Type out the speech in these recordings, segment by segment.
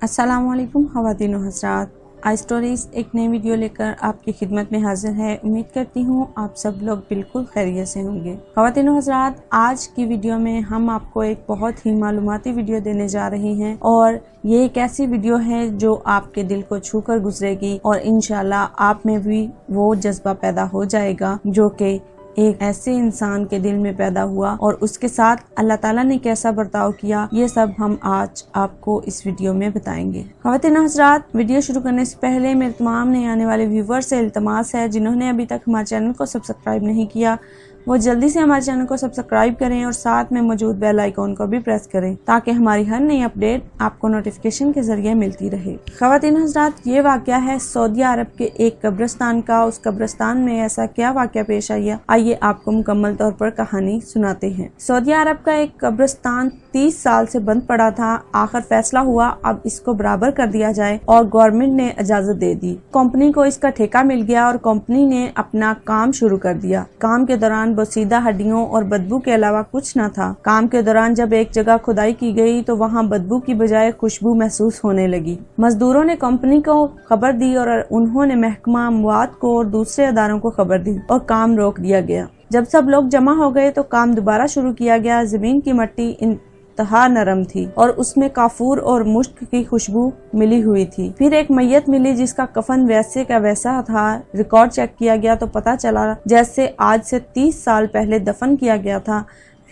अस्सलाम वालेकुम ख़वातीन और हज़रात, आई स्टोरीज़ एक नई वीडियो लेकर आपकी खिदमत में हाजिर है। उम्मीद करती हूँ आप सब लोग बिल्कुल खैरियत से होंगे। ख़वातीन और हज़रात, आज की वीडियो में हम आपको एक बहुत ही मालूमाती वीडियो देने जा रहे हैं और ये एक ऐसी वीडियो है जो आपके दिल को छू कर गुजरेगी और इंशाल्लाह आप में भी वो जज्बा पैदा हो जाएगा जो कि एक ऐसे इंसान के दिल में पैदा हुआ और उसके साथ अल्लाह ताला ने कैसा बर्ताव किया, ये सब हम आज आपको इस वीडियो में बताएंगे। ख़वातीन हज़रात, वीडियो शुरू करने से पहले मेरे तमाम नए आने वाले व्यूवर्स से इल्तमास है, जिन्होंने अभी तक हमारे चैनल को सब्सक्राइब नहीं किया वो जल्दी से हमारे चैनल को सब्सक्राइब करें और साथ में मौजूद बेल आइकॉन को भी प्रेस करें ताकि हमारी हर नई अपडेट आपको नोटिफिकेशन के जरिए मिलती रहे। ख़वातीन हज़रात, ये वाक़या है सऊदी अरब के एक कब्रिस्तान का। उस कब्रिस्तान में ऐसा क्या वाक़या पेश आया, आइए आपको मुकम्मल तौर पर कहानी सुनाते हैं। सऊदी अरब का एक कब्रिस्तान 30 साल से बंद पड़ा था। आखिर फैसला हुआ अब इसको बराबर कर दिया जाए और गवर्नमेंट ने इजाजत दे दी। कंपनी को इसका ठेका मिल गया और कंपनी ने अपना काम शुरू कर दिया। काम के दौरान बोसीदा हड्डियों और बदबू के अलावा कुछ न था। काम के दौरान जब एक जगह खुदाई की गई तो वहाँ बदबू की बजाय खुशबू महसूस होने लगी। मजदूरों ने कंपनी को खबर दी और उन्होंने महकमा अमवात को और दूसरे अदारों को खबर दी और काम रोक दिया गया। जब सब लोग जमा हो गए तो काम दोबारा शुरू किया गया। जमीन की मिट्टी इंतहा नरम थी और उसमें काफूर और मुश्क की खुशबू मिली हुई थी। फिर एक मैयत मिली जिसका कफन वैसे का वैसा था। रिकॉर्ड चेक किया गया तो पता चला जैसे आज से 30 साल पहले दफन किया गया था।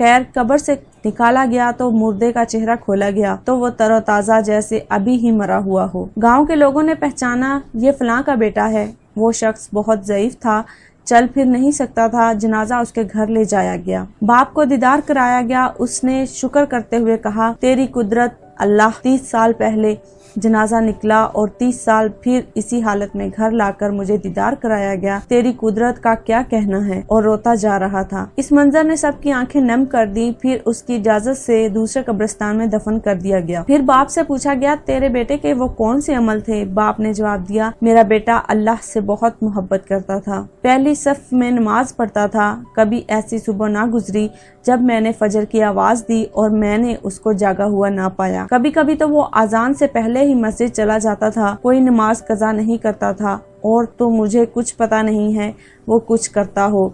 खैर, कब्र से निकाला गया तो मुर्दे का चेहरा खोला गया तो वो तरोताजा जैसे अभी ही मरा हुआ हो। गाँव के लोगों ने पहचाना ये फलां का बेटा है। वो शख्स बहुत ज़ईफ था, चल फिर नहीं सकता था। जनाजा उसके घर ले जाया गया। बाप को दीदार कराया गया। उसने शुक्र करते हुए कहा, तेरी कुदरत अल्लाह। 30 साल पहले जनाजा निकला और 30 साल फिर इसी हालत में घर लाकर मुझे दीदार कराया गया। तेरी कुदरत का क्या कहना है। और रोता जा रहा था। इस मंजर ने सबकी आंखें नम कर दी। फिर उसकी इजाजत से दूसरे कब्रिस्तान में दफन कर दिया गया। फिर बाप से पूछा गया, तेरे बेटे के वो कौन से अमल थे। बाप ने जवाब दिया, मेरा बेटा अल्लाह से बहुत मोहब्बत करता था, पहली सफ में नमाज पढ़ता था। कभी ऐसी सुबह ना गुजरी जब मैंने फजर की आवाज दी और मैंने उसको जागा हुआ ना पाया। कभी कभी तो वो अजान से पहले ही मस्जिद चला जाता था। कोई नमाज कज़ा नहीं करता था और तो मुझे कुछ पता नहीं है वो कुछ करता हो।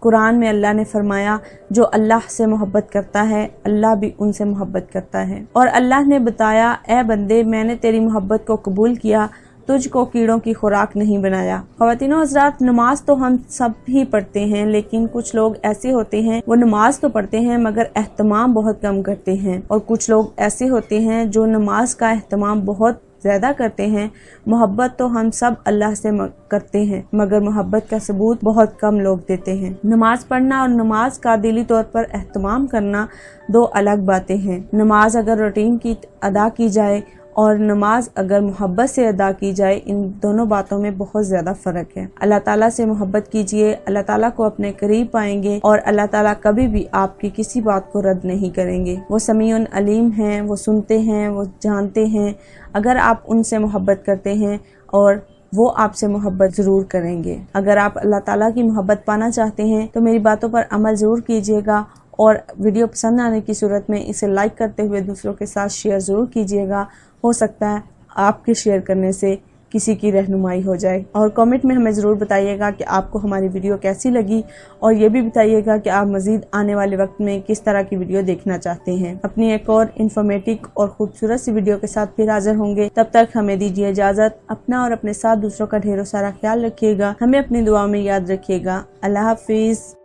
कुरान में अल्लाह ने फरमाया, जो अल्लाह से मोहब्बत करता है अल्लाह भी उनसे मोहब्बत करता है। और अल्लाह ने बताया, ए बंदे, मैंने तेरी मोहब्बत को कबूल किया, तुझको कीड़ों की खुराक नहीं बनाया। ख़वातीनो हज़रात, नमाज तो हम सब ही पढ़ते हैं, लेकिन कुछ लोग ऐसे होते हैं वो नमाज तो पढ़ते हैं मगर एहतमाम बहुत कम करते हैं। और कुछ लोग ऐसे होते हैं जो नमाज का एहतमाम बहुत ज्यादा करते हैं। मोहब्बत तो हम सब अल्लाह से करते हैं मगर मोहब्बत का सबूत बहुत कम लोग देते हैं। नमाज पढ़ना और नमाज का दिली तौर पर एहतमाम करना दो अलग बातें हैं। नमाज अगर रूटीन की अदा की जाए और नमाज अगर मोहब्बत से अदा की जाए, इन दोनों बातों में बहुत ज्यादा फर्क है। अल्लाह ताला से मोहब्बत कीजिए, अल्लाह ताला को अपने करीब पाएंगे और अल्लाह ताला कभी भी आपकी किसी बात को रद्द नहीं करेंगे। वो समीउन अलीम हैं, वो सुनते हैं, वो जानते हैं। अगर आप उनसे मोहब्बत करते हैं और वो आपसे मोहब्बत जरूर करेंगे। अगर आप अल्लाह ताला की मोहब्बत पाना चाहते हैं तो मेरी बातों पर अमल जरूर कीजिएगा और वीडियो पसंद आने की सूरत में इसे लाइक करते हुए दूसरों के साथ शेयर जरूर कीजिएगा। हो सकता है आपके शेयर करने से किसी की रहनुमाई हो जाए। और कमेंट में हमें ज़रूर बताइएगा कि आपको हमारी वीडियो कैसी लगी और ये भी बताइएगा कि आप मज़ीद आने वाले वक्त में किस तरह की वीडियो देखना चाहते हैं। अपनी एक और इन्फॉर्मेटिव और खूबसूरत सी वीडियो के साथ फिर हाजिर होंगे। तब तक हमें दीजिए इजाज़त। अपना और अपने साथ दूसरों का ढेरों सारा ख्याल रखिएगा। हमें अपनी दुआ में याद रखिएगा। अल्लाह हाफिज़।